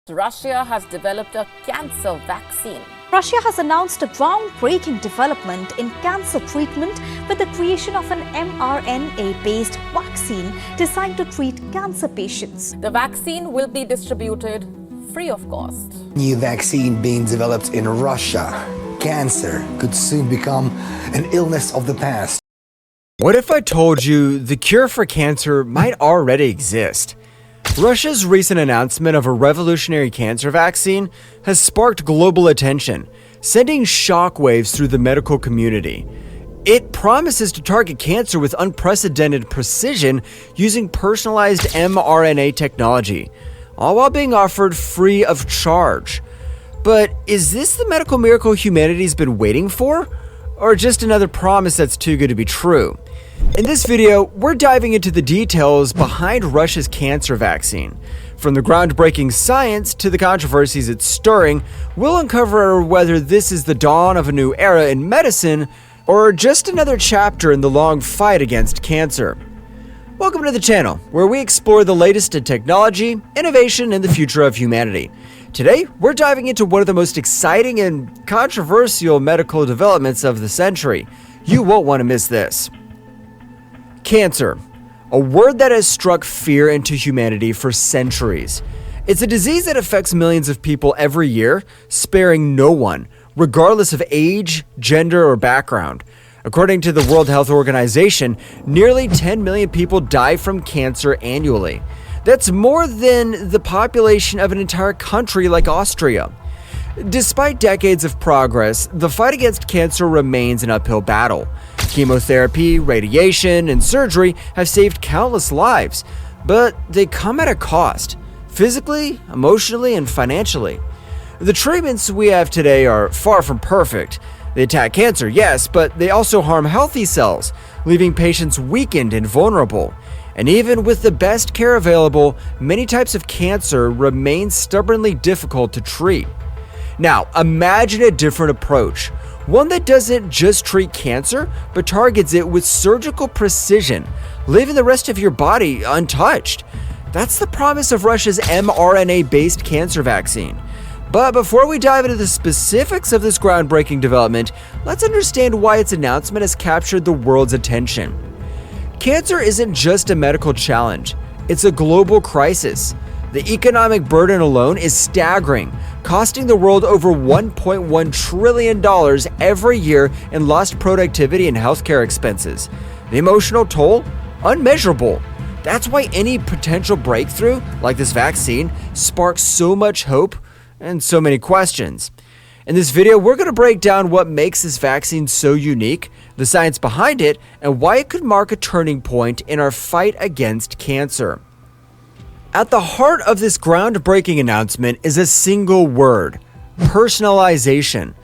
Russia has developed a cancer vaccine. Russia has announced a groundbreaking development in cancer treatment with the creation of an mRNA-based vaccine designed to treat cancer patients. The vaccine will be distributed free of cost. New vaccine being developed in Russia. Cancer could soon become an illness of the past. What if I told you the cure for cancer might already exist? Russia's recent announcement of a revolutionary cancer vaccine has sparked global attention, sending shockwaves through the medical community. It promises to target cancer with unprecedented precision using personalized mRNA technology, all while being offered free of charge. But is this the medical miracle humanity's been waiting for? Or just another promise that's too good to be true? In this video, we're diving into the details behind Russia's cancer vaccine. From the groundbreaking science to the controversies it's stirring, we'll uncover whether this is the dawn of a new era in medicine or just another chapter in the long fight against cancer. Welcome to the channel, where we explore the latest in technology, innovation, and the future of humanity. Today, we're diving into one of the most exciting and controversial medical developments of the century. You won't want to miss this. Cancer, a word that has struck fear into humanity for centuries. It's a disease that affects millions of people every year, sparing no one, regardless of age, gender, or background. According to the World Health Organization, nearly 10 million people die from cancer annually. That's more than the population of an entire country like Austria. Despite decades of progress, the fight against cancer remains an uphill battle. Chemotherapy, radiation, and surgery have saved countless lives, but they come at a cost, physically, emotionally, and financially. The treatments we have today are far from perfect. They attack cancer, yes, but they also harm healthy cells, leaving patients weakened and vulnerable. And even with the best care available, many types of cancer remain stubbornly difficult to treat. Now, imagine a different approach, one that doesn't just treat cancer, but targets it with surgical precision, leaving the rest of your body untouched. That's the promise of Russia's mRNA-based cancer vaccine. But before we dive into the specifics of this groundbreaking development, let's understand why its announcement has captured the world's attention. Cancer isn't just a medical challenge, it's a global crisis. The economic burden alone is staggering, costing the world over $1.1 trillion every year in lost productivity and healthcare expenses. The emotional toll? Unmeasurable. That's why any potential breakthrough, like this vaccine, sparks so much hope and so many questions. In this video, we're going to break down what makes this vaccine so unique, the science behind it, and why it could mark a turning point in our fight against cancer. At the heart of this groundbreaking announcement is a single word: personalization.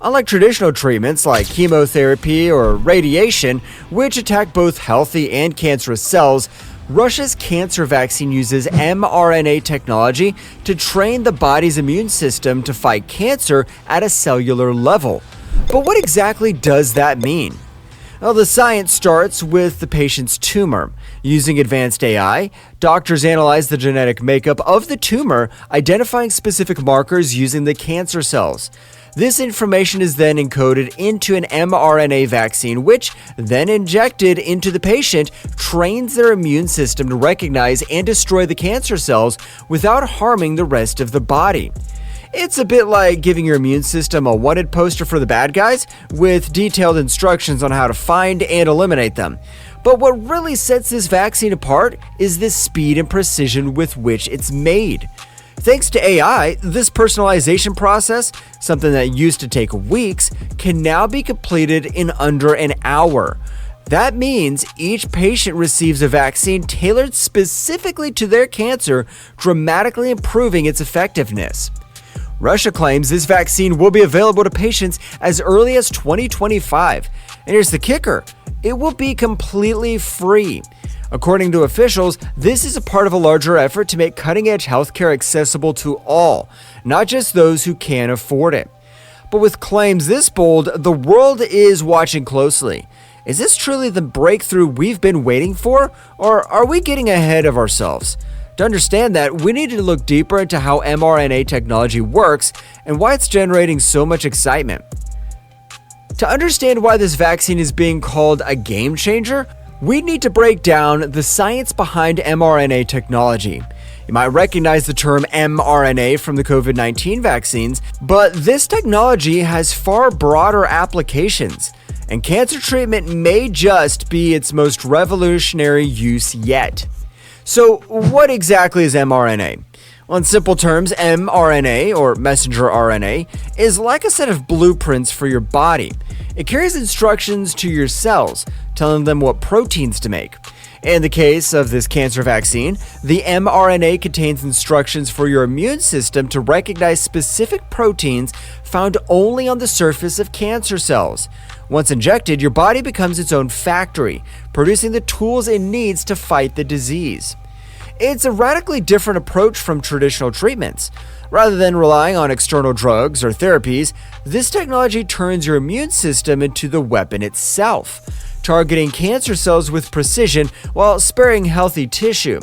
Unlike traditional treatments like chemotherapy or radiation, which attack both healthy and cancerous cells, Russia's cancer vaccine uses mRNA technology to train the body's immune system to fight cancer at a cellular level. But what exactly does that mean? Well, the science starts with the patient's tumor. Using advanced AI, doctors analyze the genetic makeup of the tumor, identifying specific markers using the cancer cells. This information is then encoded into an mRNA vaccine, which, then injected into the patient, trains their immune system to recognize and destroy the cancer cells without harming the rest of the body. It's a bit like giving your immune system a wanted poster for the bad guys, with detailed instructions on how to find and eliminate them. But what really sets this vaccine apart is the speed and precision with which it's made. Thanks to AI, this personalization process, something that used to take weeks, can now be completed in under an hour. That means each patient receives a vaccine tailored specifically to their cancer, dramatically improving its effectiveness. Russia claims this vaccine will be available to patients as early as 2025. And here's the kicker: it will be completely free. According to officials, this is a part of a larger effort to make cutting-edge healthcare accessible to all, not just those who can afford it. But with claims this bold, the world is watching closely. Is this truly the breakthrough we've been waiting for, or are we getting ahead of ourselves? To understand that, we need to look deeper into how mRNA technology works and why it's generating so much excitement. To understand why this vaccine is being called a game changer, we need to break down the science behind mRNA technology. You might recognize the term mRNA from the COVID-19 vaccines, but this technology has far broader applications, and cancer treatment may just be its most revolutionary use yet. So, what exactly is mRNA? Well, in simple terms, mRNA, or messenger RNA, is like a set of blueprints for your body. It carries instructions to your cells, telling them what proteins to make. In the case of this cancer vaccine, the mRNA contains instructions for your immune system to recognize specific proteins found only on the surface of cancer cells. Once injected, your body becomes its own factory, producing the tools it needs to fight the disease. It's a radically different approach from traditional treatments. Rather than relying on external drugs or therapies, this technology turns your immune system into the weapon itself, targeting cancer cells with precision while sparing healthy tissue.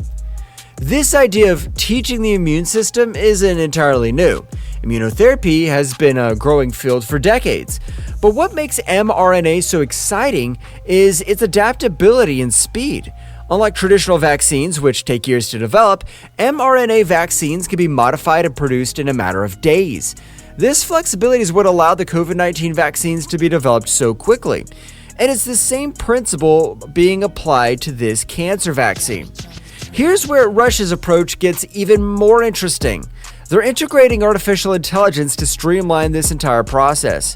This idea of teaching the immune system isn't entirely new. Immunotherapy has been a growing field for decades. But what makes mRNA so exciting is its adaptability and speed. Unlike traditional vaccines, which take years to develop, mRNA vaccines can be modified and produced in a matter of days. This flexibility is what allowed the COVID-19 vaccines to be developed so quickly. And it's the same principle being applied to this cancer vaccine. Here's where Russia's approach gets even more interesting. They're integrating artificial intelligence to streamline this entire process.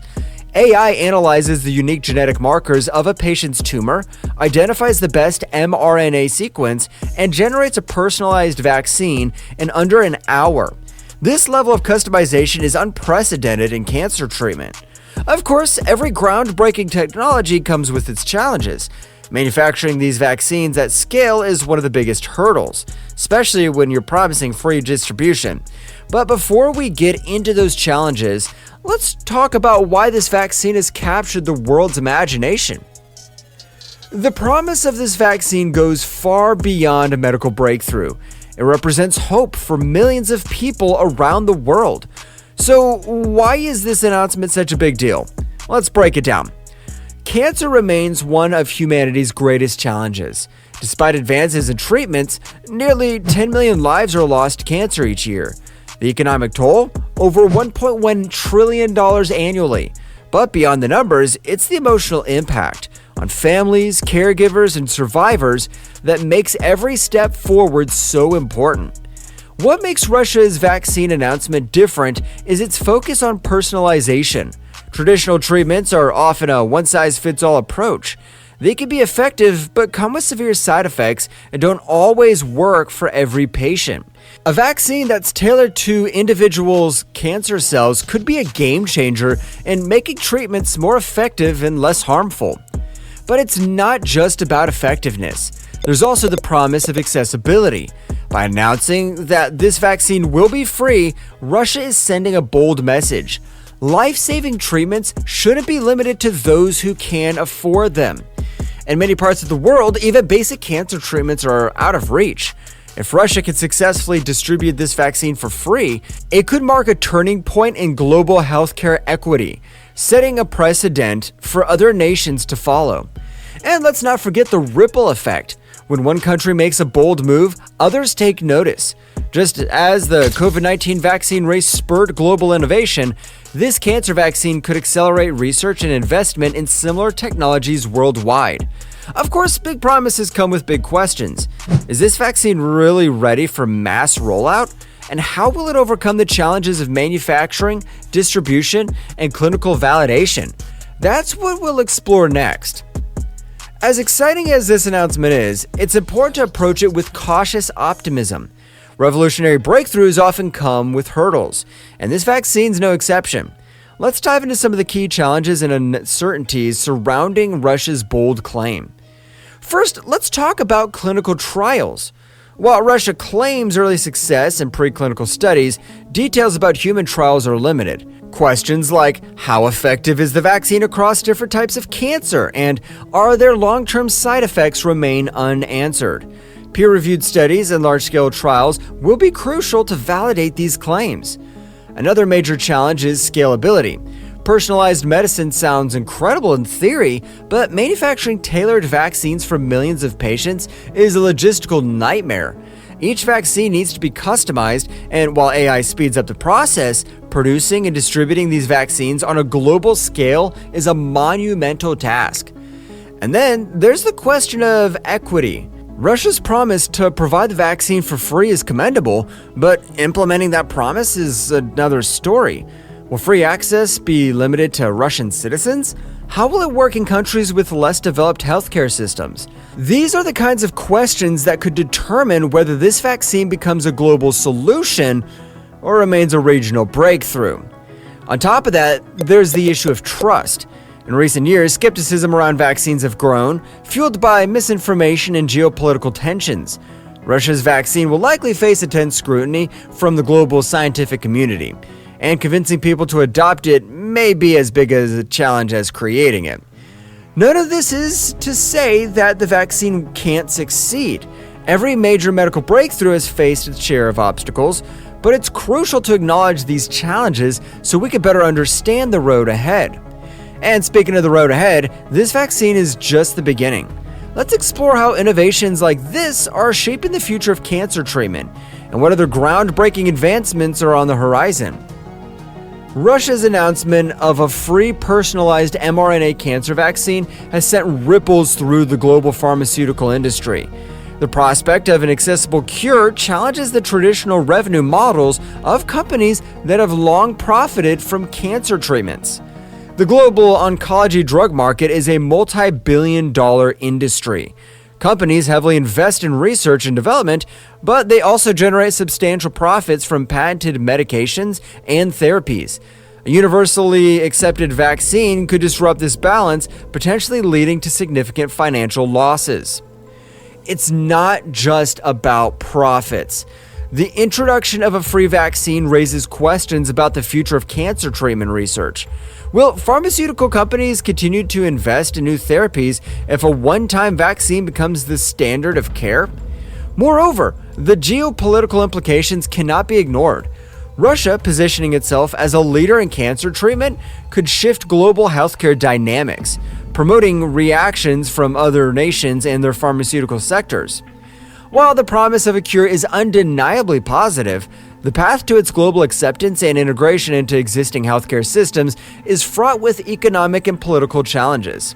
AI analyzes the unique genetic markers of a patient's tumor, identifies the best mRNA sequence, and generates a personalized vaccine in under an hour. This level of customization is unprecedented in cancer treatment. Of course, every groundbreaking technology comes with its challenges. Manufacturing these vaccines at scale is one of the biggest hurdles, especially when you're promising free distribution. But before we get into those challenges, let's talk about why this vaccine has captured the world's imagination. The promise of this vaccine goes far beyond a medical breakthrough. It represents hope for millions of people around the world. So, why is this announcement such a big deal? Let's break it down. Cancer remains one of humanity's greatest challenges. Despite advances in treatments, nearly 10 million lives are lost to cancer each year. The economic toll? Over $1.1 trillion annually. But beyond the numbers, it's the emotional impact on families, caregivers, and survivors that makes every step forward so important. What makes Russia's vaccine announcement different is its focus on personalization. Traditional treatments are often a one-size-fits-all approach. They can be effective, but come with severe side effects and don't always work for every patient. A vaccine that's tailored to individuals' cancer cells could be a game changer in making treatments more effective and less harmful. But it's not just about effectiveness. There's also the promise of accessibility. By announcing that this vaccine will be free, Russia is sending a bold message. Life-saving treatments shouldn't be limited to those who can afford them. In many parts of the world, even basic cancer treatments are out of reach. If Russia can successfully distribute this vaccine for free, it could mark a turning point in global healthcare equity, setting a precedent for other nations to follow. And let's not forget the ripple effect. When one country makes a bold move, others take notice. Just as the COVID-19 vaccine race spurred global innovation, this cancer vaccine could accelerate research and investment in similar technologies worldwide. Of course, big promises come with big questions. Is this vaccine really ready for mass rollout? And how will it overcome the challenges of manufacturing, distribution, and clinical validation? That's what we'll explore next. As exciting as this announcement is, it's important to approach it with cautious optimism. Revolutionary breakthroughs often come with hurdles, and this vaccine's no exception. Let's dive into some of the key challenges and uncertainties surrounding Russia's bold claim. First, let's talk about clinical trials. While Russia claims early success in preclinical studies, details about human trials are limited. Questions like, how effective is the vaccine across different types of cancer, and are there long-term side effects remain unanswered. Peer-reviewed studies and large-scale trials will be crucial to validate these claims. Another major challenge is scalability. Personalized medicine sounds incredible in theory, but manufacturing tailored vaccines for millions of patients is a logistical nightmare. Each vaccine needs to be customized, and while AI speeds up the process, producing and distributing these vaccines on a global scale is a monumental task. And then there's the question of equity. Russia's promise to provide the vaccine for free is commendable, but implementing that promise is another story. Will free access be limited to Russian citizens? How will it work in countries with less developed healthcare systems? These are the kinds of questions that could determine whether this vaccine becomes a global solution or remains a regional breakthrough. On top of that, there's the issue of trust. In recent years, skepticism around vaccines have grown, fueled by misinformation and geopolitical tensions. Russia's vaccine will likely face intense scrutiny from the global scientific community, and convincing people to adopt it may be as big a challenge as creating it. None of this is to say that the vaccine can't succeed. Every major medical breakthrough has faced its share of obstacles, but it's crucial to acknowledge these challenges so we can better understand the road ahead. And speaking of the road ahead, this vaccine is just the beginning. Let's explore how innovations like this are shaping the future of cancer treatment, and what other groundbreaking advancements are on the horizon. Russia's announcement of a free personalized mRNA cancer vaccine has sent ripples through the global pharmaceutical industry. The prospect of an accessible cure challenges the traditional revenue models of companies that have long profited from cancer treatments. The global oncology drug market is a multi-billion-dollar industry. Companies heavily invest in research and development, but they also generate substantial profits from patented medications and therapies. A universally accepted vaccine could disrupt this balance, potentially leading to significant financial losses. It's not just about profits. The introduction of a free vaccine raises questions about the future of cancer treatment research. Will pharmaceutical companies continue to invest in new therapies if a one-time vaccine becomes the standard of care? Moreover, the geopolitical implications cannot be ignored. Russia, positioning itself as a leader in cancer treatment, could shift global healthcare dynamics, promoting reactions from other nations and their pharmaceutical sectors. While the promise of a cure is undeniably positive, the path to its global acceptance and integration into existing healthcare systems is fraught with economic and political challenges.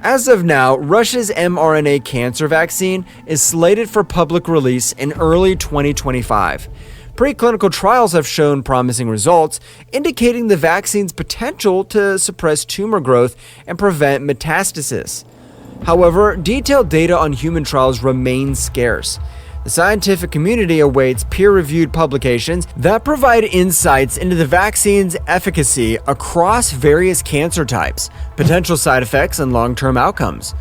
As of now, Russia's mRNA cancer vaccine is slated for public release in early 2025. Preclinical trials have shown promising results, indicating the vaccine's potential to suppress tumor growth and prevent metastasis. However, detailed data on human trials remains scarce. The scientific community awaits peer-reviewed publications that provide insights into the vaccine's efficacy across various cancer types, potential side effects, and long-term outcomes.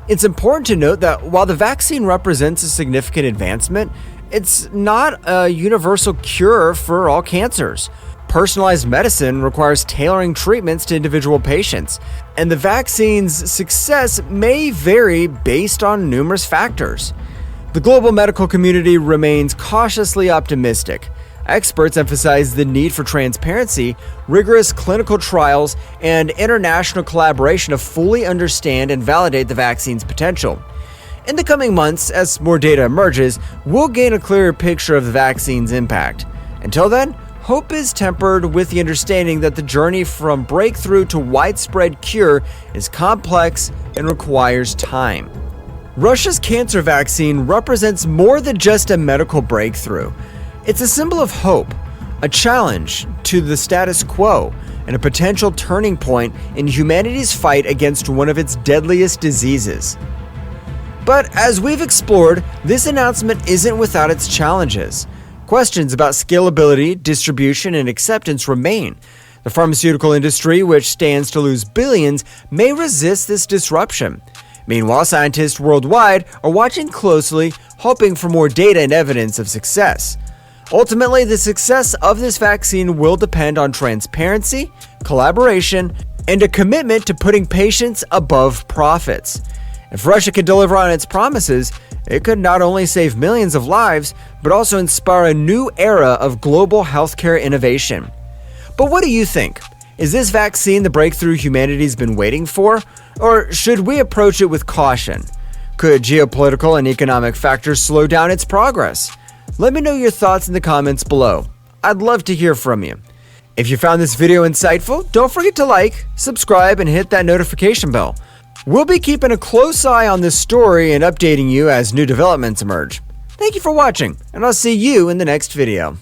It's important to note that while the vaccine represents a significant advancement, it's not a universal cure for all cancers. Personalized medicine requires tailoring treatments to individual patients, and the vaccine's success may vary based on numerous factors. The global medical community remains cautiously optimistic. Experts emphasize the need for transparency, rigorous clinical trials, and international collaboration to fully understand and validate the vaccine's potential. In the coming months, as more data emerges, we'll gain a clearer picture of the vaccine's impact. Until then, hope is tempered with the understanding that the journey from breakthrough to widespread cure is complex and requires time. Russia's cancer vaccine represents more than just a medical breakthrough. It's a symbol of hope, a challenge to the status quo, and a potential turning point in humanity's fight against one of its deadliest diseases. But as we've explored, this announcement isn't without its challenges. Questions about scalability, distribution, and acceptance remain. The pharmaceutical industry, which stands to lose billions, may resist this disruption. Meanwhile, scientists worldwide are watching closely, hoping for more data and evidence of success. Ultimately, the success of this vaccine will depend on transparency, collaboration, and a commitment to putting patients above profits. If Russia can deliver on its promises, it could not only save millions of lives, but also inspire a new era of global healthcare innovation. But what do you think? Is this vaccine the breakthrough humanity's been waiting for? Or should we approach it with caution? Could geopolitical and economic factors slow down its progress? Let me know your thoughts in the comments below. I'd love to hear from you. If you found this video insightful, don't forget to like, subscribe, and hit that notification bell. We'll be keeping a close eye on this story and updating you as new developments emerge. Thank you for watching, and I'll see you in the next video.